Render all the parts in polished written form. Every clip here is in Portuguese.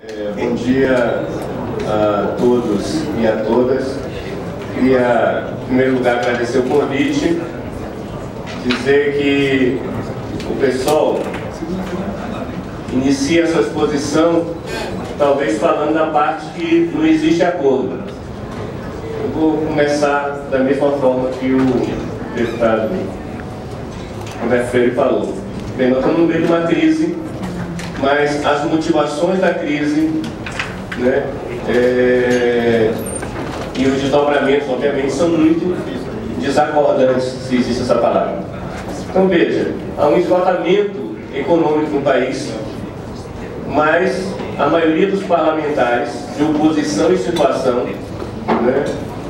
Bom dia a todos e a todas. Queria, em primeiro lugar, agradecer o convite, dizer que o PSOL inicia a sua exposição, talvez falando da parte que não existe acordo. Eu vou começar da mesma forma que o deputado André Freire falou. Bem, nós estamos no meio de uma crise, mas as motivações da crise, né, e os desdobramentos, obviamente, são muito desacordantes, se existe essa palavra. Então, veja, há um esgotamento econômico no país, mas a maioria dos parlamentares de oposição e situação, né,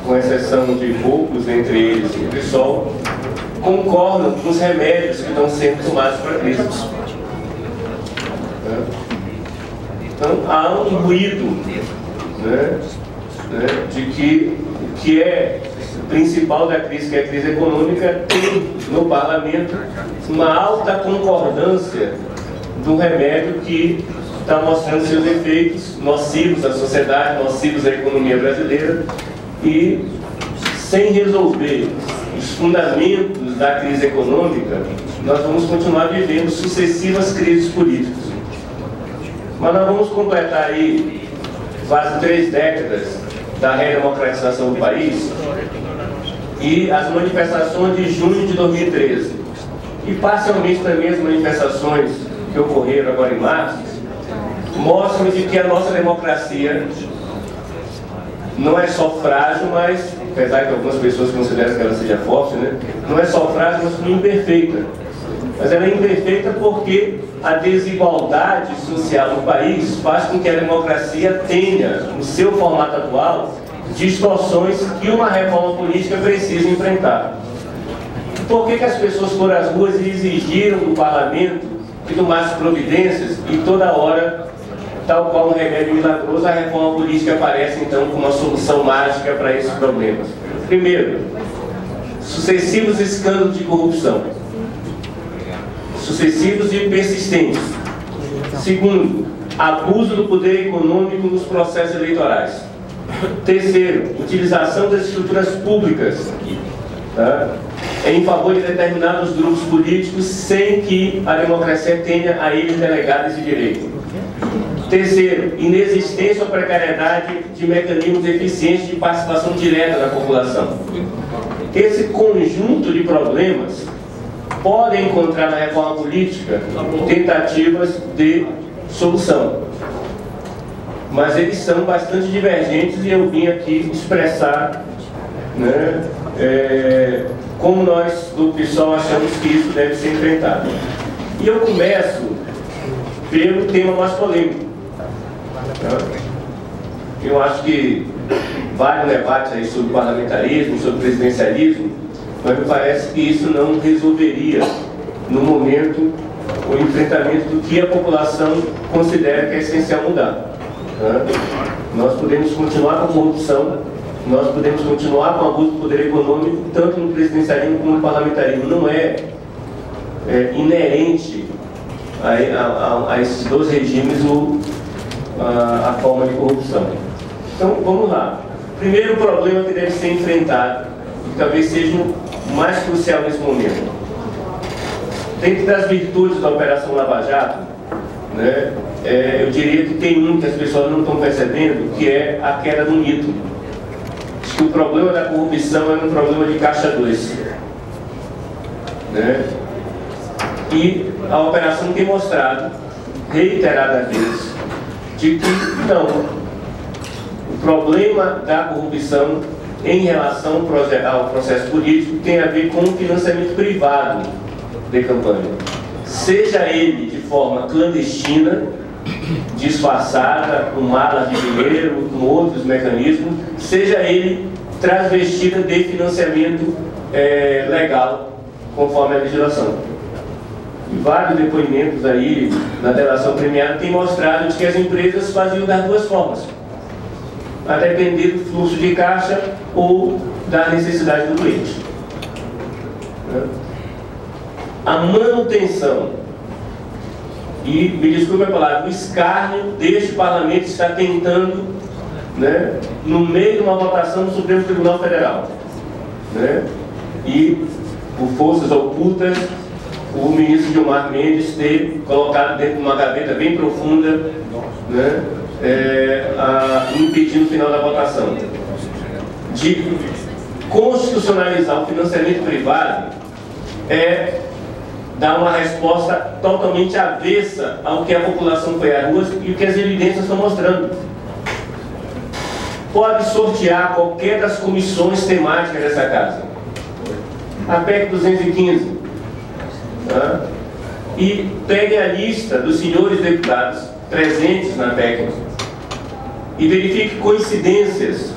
com exceção de poucos, entre eles o PSOL, concordam com os remédios que estão sendo tomados para a crise. Então, há um ruído, né, de que o que é principal da crise, que é a crise econômica, tem no parlamento uma alta concordância do remédio que está mostrando seus efeitos nocivos à sociedade, nocivos à economia brasileira, e sem resolver os fundamentos da crise econômica, nós vamos continuar vivendo sucessivas crises políticas. Mas nós vamos completar aí quase 3 décadas da redemocratização do país e as manifestações de junho de 2013 e parcialmente também as manifestações que ocorreram agora em março mostram de que a nossa democracia não é só frágil, mas, apesar que algumas pessoas consideram que ela seja forte, né, não é só frágil, mas também imperfeita. Mas ela é imperfeita porque a desigualdade social no país faz com que a democracia tenha, no seu formato atual, distorções que uma reforma política precisa enfrentar. Por que as pessoas foram às ruas e exigiram do parlamento que tomasse providências e toda hora, tal qual um remédio milagroso, a reforma política aparece então como uma solução mágica para esses problemas? Primeiro, sucessivos escândalos de corrupção. Sucessivos e persistentes. Segundo, abuso do poder econômico nos processos eleitorais. Terceiro, utilização das estruturas públicas, tá, em favor de determinados grupos políticos sem que a democracia tenha a eles delegados esse direito. Terceiro, inexistência ou precariedade de mecanismos eficientes de participação direta da população. Esse conjunto de problemas podem encontrar na reforma política tentativas de solução, mas eles são bastante divergentes e eu vim aqui expressar, né, como nós do PSOL achamos que isso deve ser enfrentado. E eu começo pelo tema mais polêmico. Eu acho que vale um debate aí sobre parlamentarismo, sobre presidencialismo, mas me parece que isso não resolveria, no momento, o enfrentamento do que a população considera que é essencial mudar. Nós podemos continuar com a corrupção, nós podemos continuar com o abuso do poder econômico, tanto no presidencialismo como no parlamentarismo. Não é inerente a esses dois regimes a forma de corrupção. Então, vamos lá. Primeiro problema que deve ser enfrentado, que talvez seja o mais crucial nesse momento. Dentro das virtudes da Operação Lava Jato, né, eu diria que tem um que as pessoas não estão percebendo, que é a queda do mito. Acho que o problema da corrupção é um problema de caixa 2. Né? E a operação tem mostrado, reiteradas vezes, de que não. O problema da corrupção em relação ao processo político tem a ver com o financiamento privado de campanha. Seja ele de forma clandestina, disfarçada, com malas de dinheiro, com outros mecanismos, seja ele transvestida de financiamento legal, conforme a legislação. E vários depoimentos aí na delação premiada têm mostrado de que as empresas faziam das duas formas, a depender do fluxo de caixa ou da necessidade do cliente. A manutenção e, me desculpe a palavra, o escárnio deste parlamento está tentando, né, no meio de uma votação do Supremo Tribunal Federal, né, e por forças ocultas o ministro Gilmar Mendes ter colocado dentro de uma gaveta bem profunda, né, impedindo o final da votação. De constitucionalizar o financiamento privado é dar uma resposta totalmente avessa ao que a população foi às ruas e o que as evidências estão mostrando. Pode sortear qualquer das comissões temáticas dessa casa. A PEC 215. Tá? E pegue a lista dos senhores deputados presentes na PEC e verifique coincidências,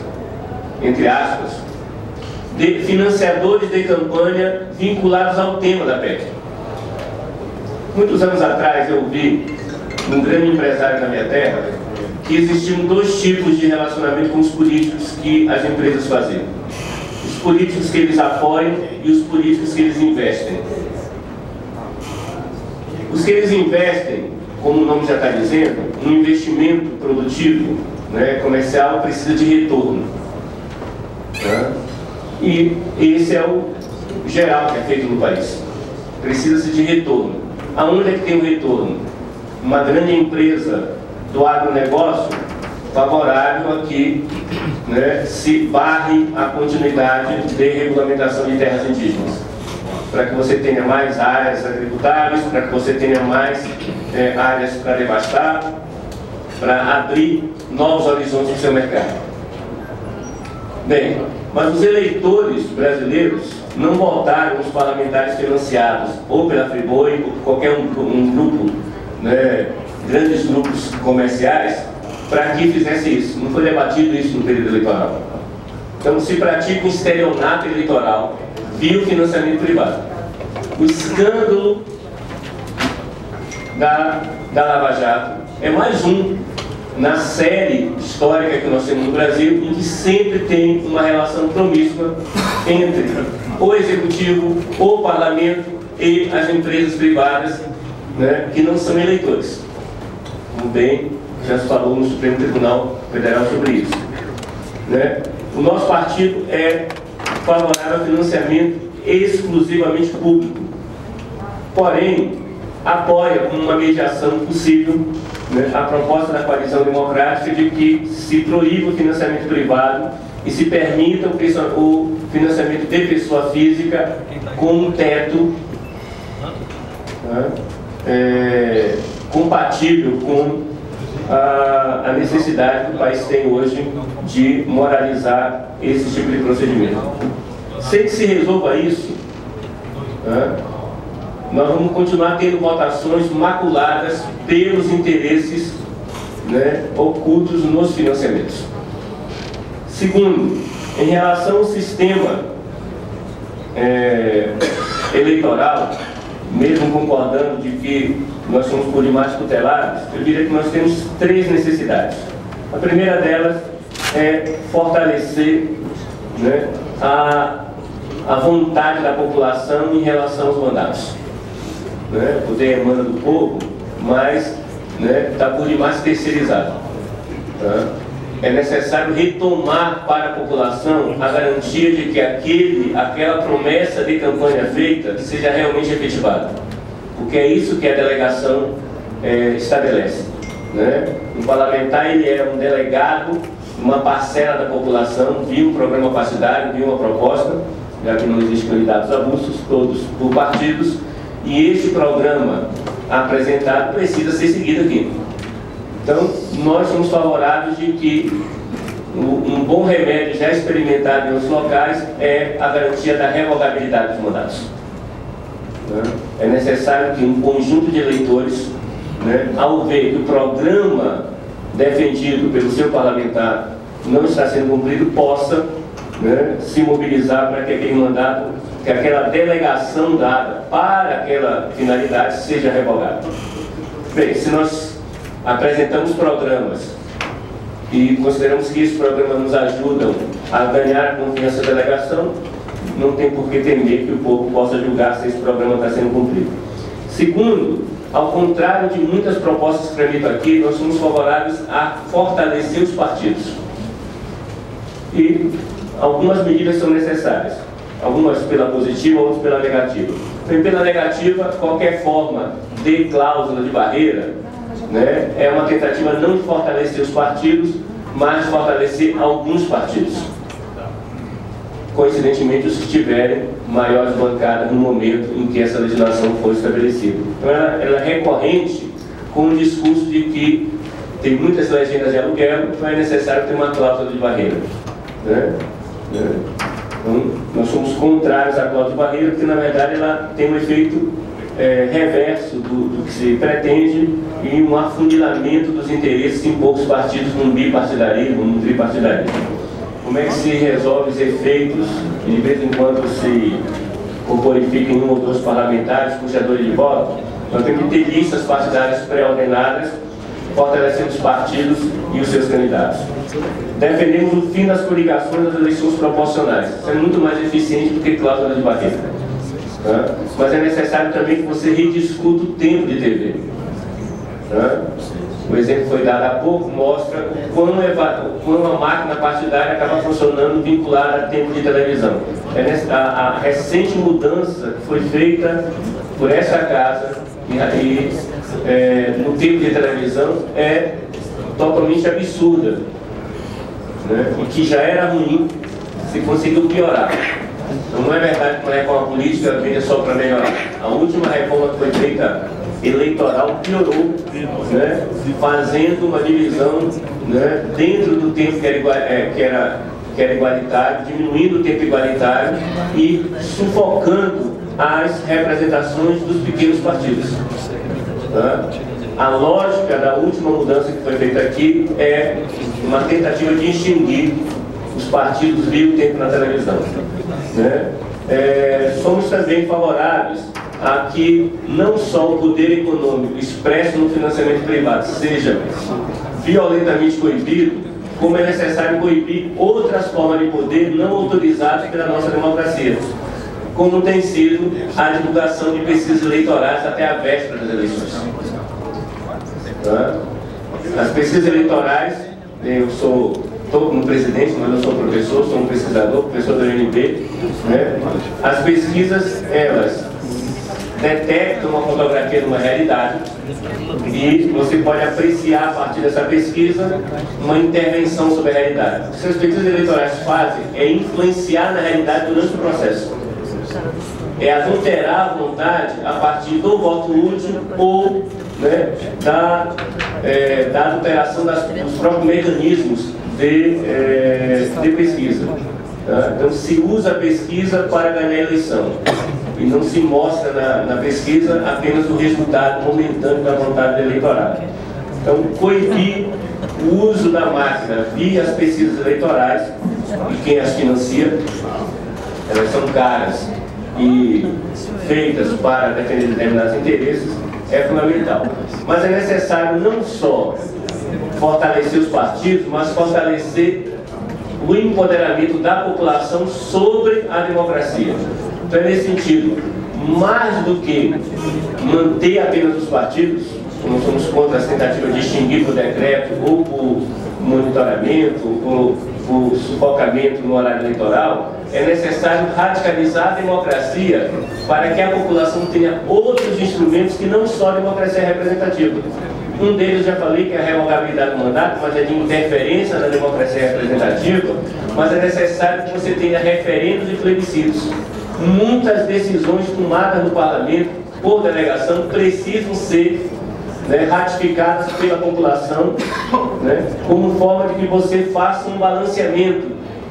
entre aspas, de financiadores de campanha vinculados ao tema da PEC. Muitos anos atrás eu vi um grande empresário da minha terra que existiam dois tipos de relacionamento com os políticos que as empresas faziam. Os políticos que eles apoiam e os políticos que eles investem. Os que eles investem, como o nome já está dizendo, um investimento produtivo, né, comercial, precisa de retorno. Tá? E esse é o geral que é feito no país. Precisa-se de retorno. Aonde é que tem o retorno? Uma grande empresa do agronegócio, favorável a que, né, se barre a continuidade de regulamentação de terras indígenas, para que você tenha mais áreas agricultáveis, para que você tenha mais áreas para devastar, para abrir novos horizontes no seu mercado. Bem, mas os eleitores brasileiros não votaram os parlamentares financiados ou pela Friboi ou por qualquer um grupo, né, grandes grupos comerciais, para que fizesse isso. Não foi debatido isso no período eleitoral. Então se pratica um estelionato eleitoral via o financiamento privado. O escândalo da Lava Jato é mais um na série histórica que nós temos no Brasil, em que sempre tem uma relação promíscua entre o executivo, o parlamento e as empresas privadas, né, que não são eleitores. Como bem já se falou no Supremo Tribunal Federal sobre isso. Né? O nosso partido é favorável ao financiamento exclusivamente público, porém apoia com uma mediação possível, né, a proposta da coalizão democrática de que se proíba o financiamento privado e se permita o financiamento de pessoa física com um teto, né, compatível com a necessidade que o país tem hoje de moralizar esse tipo de procedimento. Sem que se resolva isso, né, nós vamos continuar tendo votações maculadas pelos interesses, né, ocultos nos financiamentos. Segundo, em relação ao sistema eleitoral, mesmo concordando de que nós somos por demais tutelados, eu diria que nós temos três necessidades. A primeira delas é fortalecer, né, a vontade da população em relação aos mandatos. Né? O poder emana do povo, mas está, né, por demais terceirizado. Tá? É necessário retomar para a população a garantia de que aquela promessa de campanha feita seja realmente efetivada. Porque é isso que a delegação estabelece. Né? O parlamentar, ele é um delegado, uma parcela da população, via um programa partidário, via uma proposta, já que não existem candidatos avulsos, todos por partidos, e esse programa apresentado precisa ser seguido aqui. Então, nós somos favoráveis de que um bom remédio já experimentado em outros locais é a garantia da revogabilidade dos mandatos. É necessário que um conjunto de eleitores, né, ao ver que o programa defendido pelo seu parlamentar não está sendo cumprido, possa, né, se mobilizar para que aquele mandato, que aquela delegação dada para aquela finalidade seja revogada. Bem, se nós apresentamos programas e consideramos que esses programas nos ajudam a ganhar a confiança da delegação, não tem por que temer que o povo possa julgar se esse programa está sendo cumprido. Segundo, Ao contrário de muitas propostas que tramitam aqui, nós somos favoráveis a fortalecer os partidos. E algumas medidas são necessárias, algumas pela positiva, outras pela negativa. Então, pela negativa, qualquer forma de cláusula de barreira, né, é uma tentativa não de fortalecer os partidos, mas de fortalecer alguns partidos. Coincidentemente, os que tiverem maiores bancadas no momento em que essa legislação for estabelecida. Então, ela é recorrente com o discurso de que tem muitas legendas de aluguel, então é necessário ter uma cláusula de barreira. Né? Então, nós somos contrários à cláusula de barreira, porque, na verdade, ela tem um efeito reverso do que se pretende e um afunilamento dos interesses em poucos partidos, num bipartidarismo, num tripartidarismo. Como é que se resolve os efeitos, e de vez em quando se corporifica em um ou dois parlamentares, puxadores de voto? Nós temos que ter listas partidárias pré-ordenadas, fortalecendo os partidos e os seus candidatos. Defendemos o fim das coligações das eleições proporcionais. Isso é muito mais eficiente do que cláusula de barreira. Tá? Mas é necessário também que você rediscuta o tempo de TV. Tá? O exemplo foi dado há pouco, mostra quando a máquina partidária acaba funcionando vinculada a tempo de televisão. A recente mudança que foi feita por essa casa no tempo de televisão é totalmente absurda, né? E que já era ruim, se conseguiu piorar. Então não é verdade que uma reforma política veio só para melhorar. A última reforma que foi feita eleitoral piorou, né? Fazendo uma divisão, né, dentro do tempo que era igualitário, diminuindo o tempo igualitário e sufocando as representações dos pequenos partidos. Tá? A lógica da última mudança que foi feita aqui é uma tentativa de extinguir os partidos via o tempo na televisão. Né? Somos também favoráveis a que não só o poder econômico expresso no financiamento privado seja violentamente coibido, como é necessário coibir outras formas de poder não autorizadas pela nossa democracia, como tem sido a divulgação de pesquisas eleitorais até a véspera das eleições. Tá? As pesquisas eleitorais, eu estou como presidente, mas eu sou professor, sou um pesquisador, professor da UNB, né? As pesquisas, elas detectam uma fotografia de uma realidade e você pode apreciar a partir dessa pesquisa uma intervenção sobre a realidade. O que as pesquisas eleitorais fazem é influenciar na realidade durante o processo. É adulterar a vontade a partir do voto útil ou, né, da adulteração dos próprios mecanismos de pesquisa. Tá? Então se usa a pesquisa para ganhar a eleição e não se mostra na pesquisa apenas o resultado momentâneo da vontade do eleitorado. Então coibir o uso da máquina via as pesquisas eleitorais, e quem as financia, elas são caras e feitas para defender determinados interesses, é fundamental. Mas é necessário não só fortalecer os partidos, mas fortalecer o empoderamento da população sobre a democracia. Então é nesse sentido, mais do que manter apenas os partidos, nós somos contra as tentativas de extinguir por decreto ou por monitoramento ou por sufocamento no horário eleitoral, é necessário radicalizar a democracia para que a população tenha outros instrumentos que não só a democracia representativa. Um deles já falei, que é a revogabilidade do mandato, mas é de interferência na democracia representativa, mas é necessário que você tenha referendos e plebiscitos. Muitas decisões tomadas no parlamento por delegação precisam ser, né, ratificadas pela população, né, como forma de que você faça um balanceamento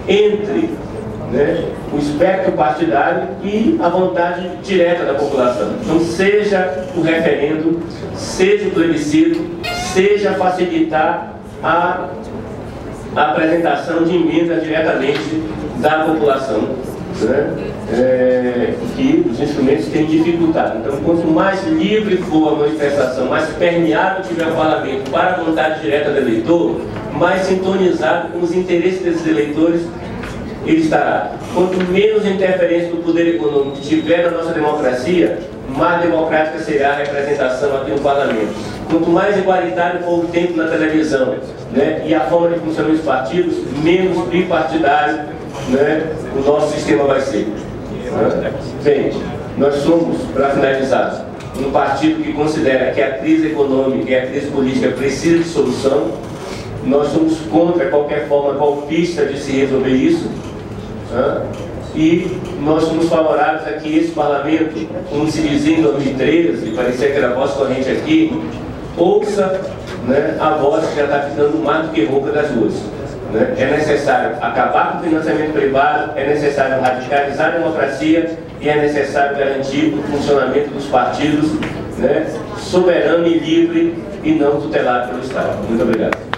entre, né, o espectro partidário e a vontade direta da população. Então, seja o referendo, seja o plebiscito, seja facilitar a apresentação de emendas diretamente da população, né, que os instrumentos têm dificultado. Então, quanto mais livre for a manifestação, mais permeável tiver o parlamento para a vontade direta do eleitor, mais sintonizado com os interesses desses eleitores ele estará. Quanto menos interferência do poder econômico tiver na nossa democracia, mais democrática será a representação aqui no parlamento. Quanto mais igualitário for o tempo na televisão, né, e a forma de funcionar os partidos, menos bipartidário, né, o nosso sistema vai ser. Bem, nós somos, para finalizar, um partido que considera que a crise econômica e a crise política precisa de solução. Nós somos contra qualquer forma golpista de se resolver isso. E nós somos favoráveis a que esse parlamento, como se dizia em 2013, parecia que era a voz corrente aqui, ouça, né, a voz que já está ficando mais do que rouca das ruas. Né? É necessário acabar com o financiamento privado, é necessário radicalizar a democracia e é necessário garantir o funcionamento dos partidos, né, soberano e livre e não tutelado pelo Estado. Muito obrigado.